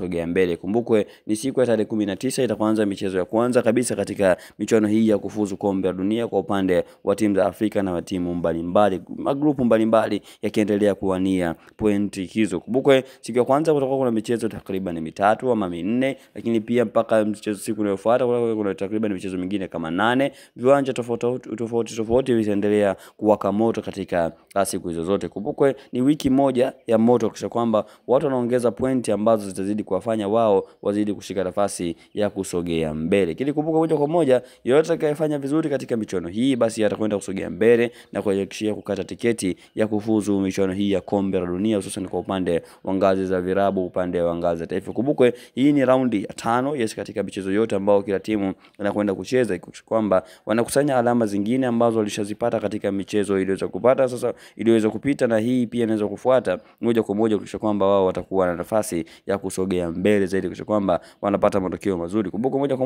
kusogea mbele. Kumbukwe ni siku ya tarehe 19 itaanza michezo ya kwanza kabisa katika michuano hii ya kufuzu kombe la dunia kwa upande wa timu za Afrika na timu mbalimbali, magrupu mbalimbali yakiendelea kuwania pointi hizo. Kumbukwe siku ya kwanza kutakuwa kuna michezo takriban mitatu ama minne, lakini pia mpaka mchezo siku inayofuata kuna takriban michezo mingine kama 8. Viwanja tofauti vitaendelea kuwaka moto katika siku hizo zote. Kumbukwe ni wiki moja ya moto, kisha kwamba watu wanaongeza pointi ambazo zitazidi kuwafanya wao wazidi kushika nafasi ya kusogea mbele. Kile kumbuka moja kwa moja, yote atakayefanya vizuri katika michuano hii basi atakwenda kusogea mbele na kuhakikisha kukata tiketi ya kufuzu michuano hii ya kombe la dunia, hususan kwa upande wa ngazi za virabu, upande wa ngazi za taifa. Kumbukwe hii ni raundi ya 5 katika michezo yote ambao kila timu inakwenda kucheza, kwamba wanakusanya alama zingine ambazo walishazipata katika michezo iliyoweza kupata sasa iliyoweza kupita, na hii pia inaweza kufuata moja kwa moja kisha kwamba wao watakuwa na nafasi ya kusogea mbele zaidi, kisha kwamba wanapata matokeo mazuri. Kumbuka moja kwa